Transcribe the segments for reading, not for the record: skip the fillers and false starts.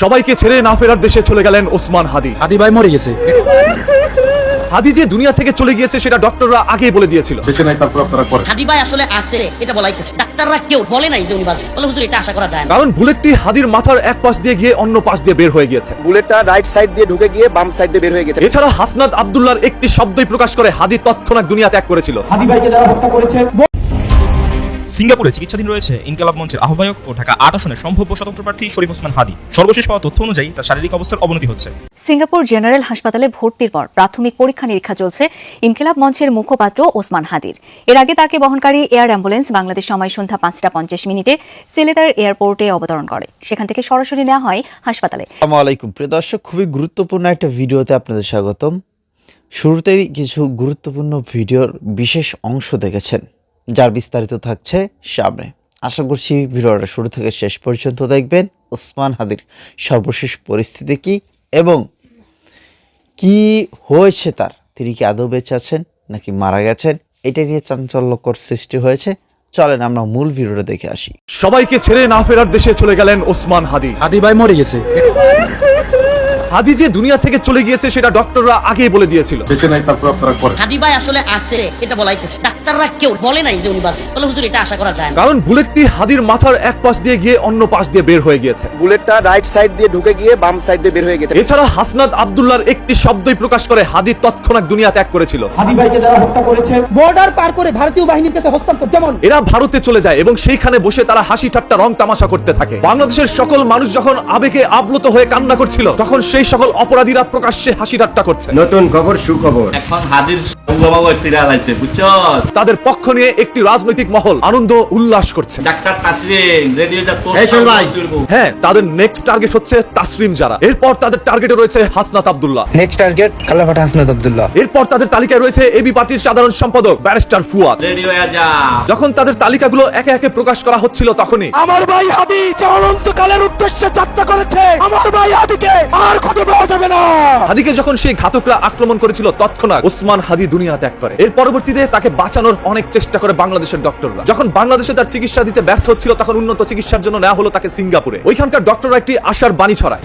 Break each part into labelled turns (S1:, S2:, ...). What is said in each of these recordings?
S1: সবাইকে ছেড়ে না ফেরার দেশে চলে গেলেন ওসমান হাদি।
S2: হাদি ভাই মরে গেছে।
S1: হাদি যে দুনিয়া থেকে চলে গিয়েছে সেটা ডক্টররা আগেই বলে দিয়েছিল।
S3: বেঁচে নাই তারপর আপনারা করেন।
S4: হাদি ভাই আসলে আছে এটা বলাই কঠিন। ডাক্তাররা কেউ বলে নাই যে উনি বাঁচবে। বলে হুজুর এটা আশা করা যায় না।
S1: কারণ বুলেটটি হাদির মাথার এক পাশ দিয়ে গিয়ে অন্য পাশ দিয়ে বের হয়ে গিয়েছে।
S5: বুলেটটা রাইট সাইড দিয়ে ঢুকে গিয়ে বাম সাইড দিয়ে বের হয়ে গেছে।
S1: এছাড়া হাসনাত আব্দুল্লাহর একটি শব্দই প্রকাশ করে হাদি তৎক্ষণাৎ দুনিয়া ত্যাগ করেছিল।
S2: হাদি ভাইকে যারা হত্যা করেছে
S6: সিঙ্গাপুরে চিকিৎসাধীন রয়েছে ইনকিলাব মঞ্চের আহ্বায়ক ও ঢাকা ৮ আসনের সম্ভাব্য স্বতন্ত্র প্রার্থী শরীফ ওসমান হাদি। সর্বশেষ পাওয়া তথ্য অনুযায়ী তার শারীরিক অবস্থার অবনতি হচ্ছে।
S7: সিঙ্গাপুর জেনারেল হাসপাতালে ভর্তির পর প্রাথমিক পরীক্ষা নিরীক্ষা চলছে ইনকিলাব মঞ্চের মুখপাত্র ওসমান হাদির। এর আগে তাকে বহনকারী এয়ার অ্যাম্বুলেন্স বাংলাদেশ সময় সন্ধ্যা ৫টা ৫০ সিলেটের এয়ারপোর্টে অবতরণ করে। সেখান থেকে সরাসরি নেওয়া হয় হাসপাতালে।
S8: আসসালামু আলাইকুম প্রিয় দর্শক, খুবই গুরুত্বপূর্ণ একটা ভিডিওতে আপনাদের স্বাগতম। শুরুতেই কিছু গুরুত্বপূর্ণ ভিডিওর বিশেষ অংশ দেখেছেন, যার বিস্তারিত থাকছে সামনে। আশা করছি ভিডিওটা শুরু থেকে শেষ পর্যন্ত দেখবেন। ওসমান হাদির সর্বশেষ পরিস্থিতি কি এবং কি হয়েছে তার, তিনি কি আদৌ বেঁচে আছেন নাকি মারা গেছেন, এটা নিয়ে চাঞ্চল্যকর সৃষ্টি হয়েছে। চলেন আমরা মূল ভিডিওটা দেখে আসি।
S1: সবাইকে ছেড়ে না ফেরার দেশে চলে গেলেন ওসমান হাদি।
S2: হাদি ভাই মরে গেছে।
S1: হাদি যে দুনিয়া থেকে চলে গিয়েছে সেটা ডক্টররা আগেই বলে দিয়েছিল।
S3: বেঁচে নাই তারপর আপনারা করেন।
S4: হাদি ভাই আসলে আছে এটা বলাই কঠিন। ডাক্তাররা কেউ বলে নাই যে উনি বাঁচবে। বলে হুজুর এটা আশা করা যায় না।
S1: কারণ বুলেটটি হাদির মাথার এক পাশ দিয়ে গিয়ে অন্য পাশ দিয়ে বের হয়ে গিয়েছে।
S5: বুলেটটা রাইট সাইড দিয়ে ঢুকে গিয়ে বাম সাইড দিয়ে বের হয়ে গেছে।
S1: এছাড়া হাসনাত আব্দুল্লাহর একটি শব্দই প্রকাশ করে হাদি তৎক্ষণাৎ দুনিয়া ত্যাগ করেছিল।
S2: হাদি ভাইকে যারা হত্যা করেছে বর্ডার পার করে ভারতীয় বাহিনীর কাছে হস্তান্তর। যেমন
S1: এরা ভারতে চলে যায় এবং সেইখানে বসে তারা হাসি ঠাট্টা রং তামাশা করতে থাকে। বাংলাদেশের সকল মানুষ যখন আবেগে আপ্লুত হয়ে কান্না করছিল, তখন সেই সকল অপরাধীরা প্রকাশ্যে হাসি ঠাট্টা করছে।
S9: নতুন খবর, সুখবর। এখন হাদির সিরিয়াল আছে, বুঝছো?
S1: তাদের পক্ষ নিয়ে একটি রাজনৈতিক মহল আনন্দ উল্লাস করছে।
S9: ডাক্তার তাসরিন রেডিও যা
S1: হ্যাঁ, তাদের নেক্সট টার্গেট হচ্ছে তাসরিম জারা। এরপর তাদের টার্গেটে রয়েছে হাসনাত আব্দুল্লাহ।
S8: নেক্সট টার্গেট কালাফাট হাসনাত আব্দুল্লাহ।
S1: এরপর তাদের তালিকায় রয়েছে এবি পার্টির সাধারণ সম্পাদক ব্যারিস্টার ফুয়াদ।
S9: রেডিও যা
S1: যখন তাদের তালিকাগুলো একে একে প্রকাশ করা হচ্ছিল, তখনই
S2: আমার ভাই হাদি যে অনন্তকালের উদ্দেশ্যে যাত্রা করেছে, আমার ভাই হাদিকে আর খুঁজে পাওয়া যাবে না।
S1: হাদিকে যখন সেই ঘাতকরা আক্রমণ করেছিল, তৎক্ষণাৎ ওসমান হাদি দুনিয়া ত্যাগ করে। এর পরবর্তীতে তাকে বাঁচানোর অনেক চেষ্টা করে বাংলাদেশের ডক্টররা। যখন বাংলাদেশে তার চিকিৎসা দিতে ব্যর্থ হচ্ছিল, তখন উন্নত চিকিৎসার জন্য নেওয়া হলো তাকে সিঙ্গাপুরে। ওইখানকার ডক্টররা একটি আশার বাণী ছড়ায়।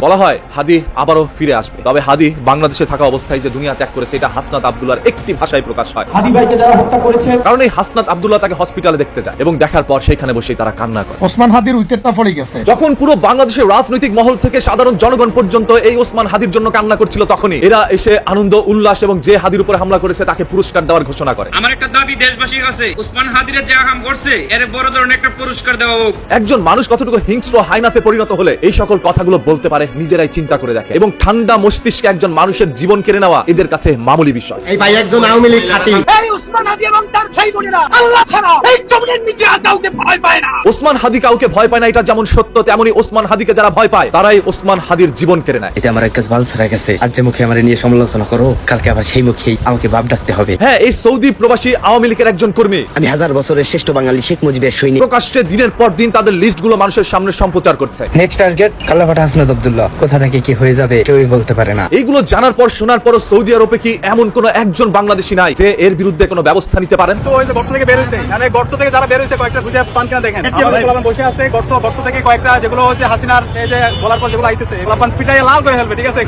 S1: বলা হয় হাদি আবারও ফিরে আসবে। তবে হাদি বাংলাদেশে থাকা অবস্থায় যে দুনিয়া ত্যাগ করেছে, এটা হাসনাত আব্দুল্লাহর একটি ভাষায় প্রকাশ হয়।
S2: হাদি ভাইকে যারা হত্যা করেছে,
S1: কারণ এই হাসনাত আব্দুল্লাহ তাকে হসপিটালে দেখতে যায় এবং দেখার পর সেখানে বসেই তারা কান্না করে।
S3: ওসমান হাদির উইকেটটা পড়ে গেছে।
S1: যখন পুরো বাংলাদেশের রাজনৈতিক মহল থেকে সাধারণ জনগণ পর্যন্ত এই ওসমান হাদির জন্য কান্না করছিল, তখনই এরা এসে আনন্দ উল্লাস এবং যে হাদির উপর হামলা করেছে তাকে পুরস্কার দেওয়ার ঘোষণা করে।
S10: আমার একটা দাবি দেশবাসীর কাছে, ওসমান হাদিরে যে আহাম করছে এর বড় ধরনের একটা পুরস্কার দেওয়া হোক।
S1: একজন মানুষ কতটুকু হিংস্র হায়নাতে পরিণত হলে এই সকল কথাগুলো বলতে পারে, নিজেরাই চিন্তা করে দেখে। এবং ঠান্ডা মস্তিষ্কে একজন মানুষের জীবন কেড়ে নেওয়া এদের কাছে মামুলি বিষয়।
S9: এই ভাই একজন আওয়ামী লীগ খাঁটি।
S2: এই ওসমান হাদি এবং তার ভাই বোনেরা আল্লাহ ছাড়া এই জমিনের নিচে আর কাউকে ভয় পায় না।
S1: ওসমান হাদি কাউকে ভয় পায় না, এটা যেমন সত্য, তেমনি ওসমান হাদিকে যারা ভয় পায় তারাই ওসমান হাদির জীবন কেড়ে নেয়।
S11: এতে আমার এক কাজ ভাল ছাড়া গেছে। আজ যে মুখে আমার নিয়ে সমালোচনা করো, কালকে আবার সেই মুখেই আমাকে বাপ ডাকতে হবে।
S1: হ্যাঁ, এই সৌদি প্রবাসী আওয়ামী লীগের একজন কর্মী,
S11: আমি 1000 বছরের শ্রেষ্ঠ বাঙালি শেখ মুজিবের সৈনিক।
S1: প্রকাশ্যে দিনের পর দিন তাদের লিস্টগুলো মানুষের সামনে সম্প্রচার করছে।
S8: নেক্সট টার্গেট কালাফাট হাসনাত আব্দুল্লাহ।
S11: কোথা থেকে কি হয়ে যাবে কেউই বলতে পারে না।
S1: এইগুলো জানার পর শোনার পর সৌদি আরবে কি এমন কোন একজন বাংলাদেশী নাই যে এর বিরুদ্ধে কোনো ব্যবস্থা নিতে পারেন?
S2: গর্ত থেকে বের হয়েছে, মানে গর্ত থেকে যারা বের হয়েছে কয়েকটা খুঁজে পান কিনা দেখেন। বসে আছে গর্ত থেকে কয়েকটা, যেগুলো হচ্ছে হাসিনার এই যে বলার পর যেগুলো আইতেছে, গোলাপান পিটাইয়ে লাল করে ফেলবে, ঠিক আছে?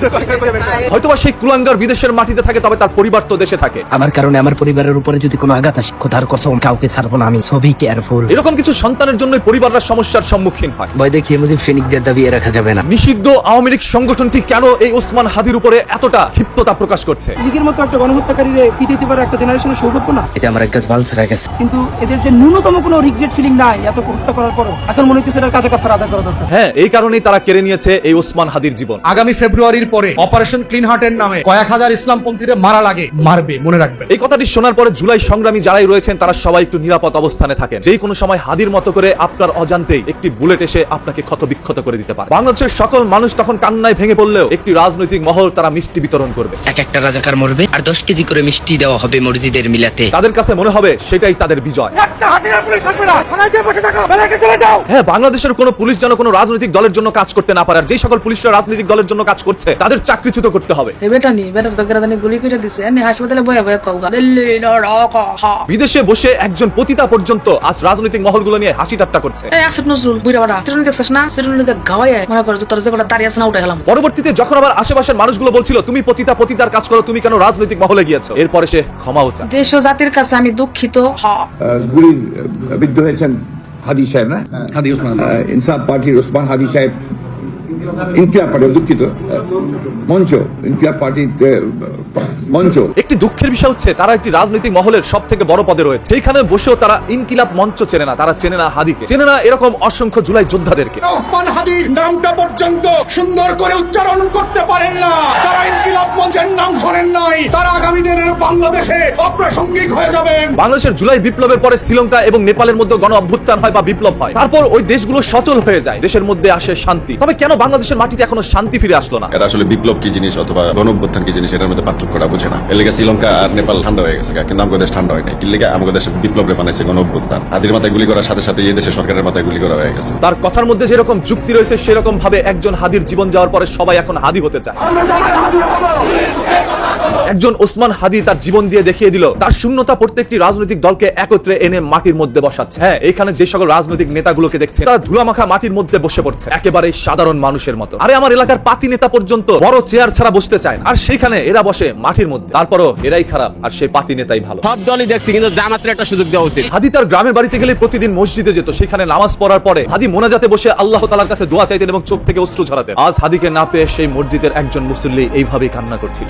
S1: হয়তোবা সেই কুলাঙ্গার বিদেশের মাটিতে থাকে, তবে তার পরিবার তো দেশে থাকে।
S11: আমার কারণে আমার পরিবারের উপরে যদি কোনো আঘাত আসে, খোদার কসম কাউকে ছাড়বো না। আমি সবই কেয়ারফুল।
S1: এরকম কিছু সন্তানের জন্য পরিবাররা সমস্যার সম্মুখীন হয়।
S11: ভয় দেখিয়ে মুজিব সৈনিকদের দাবিয়ে রাখা যাবে না।
S1: নিষিদ্ধ আওয়ামী লীগ সংগঠনটি কেন এই ওসমান হাদির উপরে এতটা ক্ষিপ্ততা প্রকাশ করছে?
S2: লীগের মতো একটা গণহত্যাকারীরে পিটাইতে পারে একটা জেনারেশনের সৌভাগ্য না?
S11: এতে আমার এক কাজ ভাল ছাড়া গেছে।
S2: কিন্তু এদের যে ন্যূনতম কোনো রিগ্রেট ফিলিং নাই এত হত্যা করার পরও, এখন মনে হচ্ছে এটার কাছে কাফারা আদায় করা দরকার।
S1: হ্যাঁ, এই কারণেই তারা কেড়ে নিয়েছে এই ওসমান হাদির জীবন।
S2: আগামী ফেব্রুয়ারির পরে অপারেশন ক্লিন হার্টের নামে কয়েক হাজার ইসলামপন্থীরা মারা লাগে, মারবে, মনে রাখবেন।
S1: এই কথাটি শোনার পরে জুলাই সংগ্রামী যারাই রয়েছেন তারা সবাই একটু নিরাপদ অবস্থানে থাকেন। যে কোনো সময় হাদির মতো করে আপনার অজান্তেই একটি বুলেট এসে আপনাকে ক্ষত বিক্ষত করে দিতে পারে। বাংলাদেশের সকল মানুষ তখন কান্নায় ভেঙে পড়লেও একটি রাজনৈতিক মহল তারা মিষ্টি বিতরণ করবে।
S11: এক একটা রাজাকার মরবে আর 10 কেজি করে মিষ্টি দেওয়া হবে মসজিদের মিলাতে।
S1: তাদের কাছে মনে হবে সেটাই তাদের বিজয়। হ্যাঁ, বাংলাদেশের কোনো পুলিশ যেন কোনো রাজনৈতিক দলের জন্য কাজ করতে না পারে। আর যে সকল পুলিশরা রাজনৈতিক দলের জন্য কাজ করছে তাদের চাকরিচ্যুত করতে হবে। বিদেশে বসে একজন পতিতা পর্যন্ত আজ রাজনৈতিক মহলগুলো নিয়ে হাসি ঠাট্টা করছে। পরবর্তীতে যখন আবার আশেপাশের মানুষগুলো বলছিল তুমি পতিতার কাজ করো, তুমি কেন রাজনৈতিক মহলে গিয়েছো, এরপরে সে ক্ষমাও চায়।
S4: দেশ ও জাতির কাছে আমি দুঃখিত।
S12: গুলির বিদ্ধ হয়েছেন হাদি সাহেব, না ইনসাফ পার্টির ওসমান হাদি সাহেব, ইনকিলাব পার্টি, দুঃখিত মঞ্চ, ইনকিলাব পার্টির মঞ্চ।
S1: একটি দুঃখের বিষয় হচ্ছে তারা একটি রাজনৈতিক মহলের সব থেকে বড় পদে রয়েছে, সেইখানে বসেও তারা ইনকিলাব মঞ্চ চেনে না, তারা চেনে না হাদিকে, চেনে না এরকম অসংখ্য জুলাই যোদ্ধাদেরকে।
S12: ওসমান হাদির নামটা পর্যন্ত সুন্দর করে উচ্চারণ করতে পারেন না, তারা ইনকিলাব মঞ্চের নাম শোনেন নাই, তারা আগামী দিনের বাংলাদেশে অপ্রাসঙ্গিক হয়ে যাবেন।
S1: বাংলাদেশের জুলাই বিপ্লবের পরে শ্রীলঙ্কা এবং নেপালের মধ্যে গণ অভ্যুত্থান হয় বা বিপ্লব হয়, তারপর ওই দেশগুলো সচল হয়ে যায়, দেশের মধ্যে আসে শান্তি। তবে কেন বাংলাদেশের মাটিতে এখনো শান্তি ফিরে আসলো না?
S3: এরা আসলে বিপ্লব কি জিনিস অথবা গণ অভ্যুত্থান কি জিনিস এটার মধ্যে পার্থক্যটা বুঝে না। এর লেগে শ্রীলঙ্কা আর নেপাল ঠান্ডা হয়ে গেছে, কিন্তু আমাদের দেশ ঠান্ডা হয় নাই। কি লেগে আমাদের দেশে বিপ্লবে বানাইছে গণ অভ্যুত্থান। হাদির মাথায় গুলি করার সাথে সাথে এই দেশের সরকারের মাথায় গুলি করা হয়ে গেছে।
S1: তার কথার মধ্যে যেরকম যুক্তি রয়েছে সেরকম ভাবে একজন হাদির জীবন যাওয়ার পরে সবাই এখন হাদি হতে চায়। একজন ওসমান হাদি তার জীবন দিয়ে দেখিয়ে দিল তার শূন্যতা প্রত্যেকটি রাজনৈতিক দলকে একত্রে এনে মাটির মধ্যে বসাচ্ছে। হ্যাঁ, এখানে যে সকল রাজনৈতিক নেতাগুলোকে দেখছে তারা ধুলামাখা মাটির মধ্যে বসে পড়ছে একেবারে সাধারণ মানুষের মতো। আরে আমার এলাকার পাতি নেতা পর্যন্ত বড় চেয়ার ছাড়া বসতে চায় না, আর সেখানে এরা বসে মাটির মধ্যে। তারপরও এরাই খারাপ আর সেই পাতি নেতাই ভালো।
S11: সব দলই দেখছি, কিন্তু জামাতের একটা সুযোগ দেওয়া উচিত।
S1: হাদি তার গ্রামের বাড়িতে গেলে প্রতিদিন মসজিদে যেত, সেখানে নামাজ পড়ার পরে হাদি মোনাজাতে বসে আল্লাহ তাআলার কাছে দোয়া চাইতেন এবং চোখ থেকে অশ্রু ঝরাতেন। আজ হাদিকে না পেয়ে সেই মসজিদের একজন মুসল্লি এইভাবেই কান্না করছিল।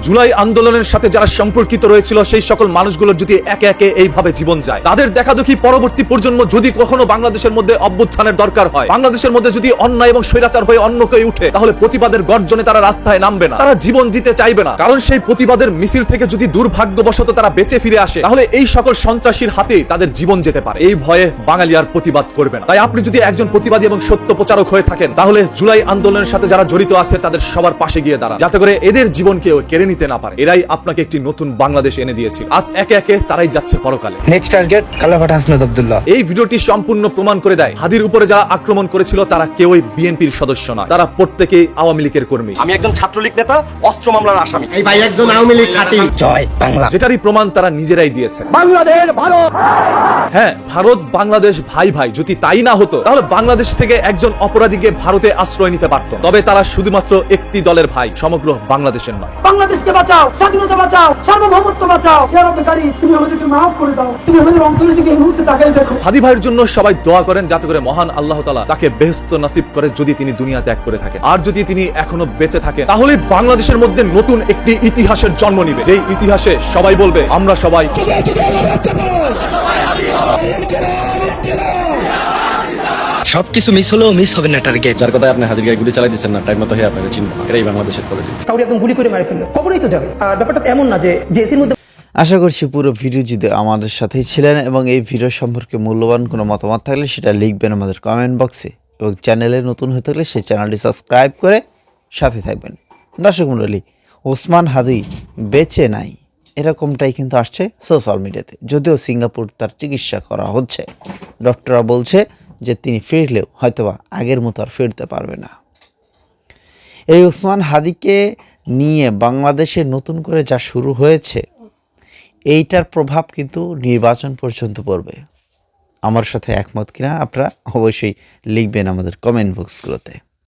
S1: জুলাই আন্দোলনের সাথে যারা সম্পর্কিত রয়েছিল সেই সকল মানুষগুলোর যদি একে একে এইভাবে জীবন যায়, তাদের দেখাদেখি পরবর্তী প্রজন্ম যদি কখনো বাংলাদেশের মধ্যে অভ্যুত্থানের দরকার হয়, বাংলাদেশের মধ্যে যদি অন্যায় এবং স্বৈরাচার হয়ে অন্য কেউ উঠে, তাহলে প্রতিবাদের গর্জনে তারা রাস্তায় নামবে না, তারা জীবন দিতে চাইবে না। কারণ সেই প্রতিবাদের মিছিল থেকে যদি দুর্ভাগ্যবশত তারা বেঁচে ফিরে আসে, তাহলে এই সকল সন্ত্রাসীর হাতে তাদের জীবন যেতে পারে। এই ভয়ে বাঙালি আর প্রতিবাদ করবে না। তাই আপনি যদি একজন প্রতিবাদী এবং সত্য প্রচারক হয়ে থাকেন, তাহলে জুলাই আন্দোলনের সাথে যারা জড়িত আছে তাদের সবার পাশে গিয়ে দাঁড়ান, যাতে করে এদের জীবনকেও কেড়ে নিতে না পারে। এরাই আপনাকে একটি নতুন বাংলাদেশ এনে দিয়েছিল। আজ একে একে তারাই যাচ্ছে পরকালে।
S11: নেক্সট টার্গেট কালাভাট হাসনাত আব্দুল্লাহ।
S1: এই ভিডিওটি সম্পূর্ণ প্রমাণ করে দেয় হাদির উপরে যারা আক্রমণ করেছিল তারা কেউই বিএনপির সদস্য না, তারা প্রত্যেকেই আওয়ামী লীগের কর্মী।
S5: আমি একজন ছাত্রলীগ নেতা, অস্ত্র মামলার আসামি।
S3: এই ভাই একজন আওয়ামী লীগ খাঁটি।
S11: জয় বাংলা।
S1: যেটারই প্রমাণ তারা নিজেরাই দিয়েছে। হ্যাঁ, ভারত বাংলাদেশ ভাই ভাই। যদি তাই না হতো তাহলে বাংলাদেশ থেকে একজন অপরাধীকে ভারতে আশ্রয় নিতে পারত। তবে তারা শুধুমাত্র একটি দলের ভাই, সমগ্র বাংলাদেশের নয়।
S2: বাংলাদেশকে বাঁচাও, স্বাধীনতা বাঁচাও, সার্বভৌমত্ব বাঁচাও। ইয়া রাব্বি কারীম, তুমি আমাদেরকে maaf করে দাও। তুমি আমাদের অন্তরের দিকে এই মুহূর্তে তাকিয়ে দেখো।
S1: হাদি ভাইয়ের জন্য সবাই দোয়া করেন যাতে করে মহান আল্লাহ তাআলা তাকে বেহেশত নসিব করে, যদি তিনি দুনিয়া ত্যাগ করে থাকেন। আর যদি তিনি এখনো বেঁচে থাকেন, তাহলে বাংলাদেশের মধ্যে নতুন একটি ইতিহাসের জন্ম নিবে, যেই ইতিহাসে সবাই বলবে আমরা সবাই
S11: সবকিছু মিস হলেও মিস হবে না টার্গেট।
S3: যার কথা আপনি হাদির গায়ে গুলি চালাই দিচ্ছেন না, টাইম মতো হয়ে আপনাকে চিনব। এটাই বাংলাদেশের পলিটিক্স।
S2: কাউকে একদম গুলি করে মেরে ফেললো, কবরেই তো যাবে। আর ব্যাপারটা এমন না যে এসির মধ্যে।
S8: আশা করছি পুরো ভিডিও যদি আমাদের সাথেই ছিলেন এবং এই ভিডিও সম্পর্কে মূল্যবান কোনো মতামত থাকলে সেটা লিখবেন আমাদের কমেন্ট বক্সে, এবং চ্যানেলে নতুন হয়ে থাকলে সেই চ্যানেলটি সাবস্ক্রাইব করে সাথে থাকবেন। দর্শক মণ্ডলী, ওসমান হাদি বেঁচে নাই এরকমটাই কিন্তু আসছে সোশ্যাল মিডিয়াতে। যদিও সিঙ্গাপুর তার চিকিৎসা করা হচ্ছে, ডক্টররা বলছে যে তিনি ফিরলেও হয়তোবা আগের মতো আর ফিরতে পারবে না। এই ওসমান হাদিকে নিয়ে বাংলাদেশে নতুন করে যা শুরু হয়েছে, এইটার প্রভাব কিন্তু নির্বাচন পর্যন্ত পড়বে। আমার সাথে একমত কিনা আপনারা অবশ্যই লিখবেন আমাদের কমেন্ট বক্সগুলোতে।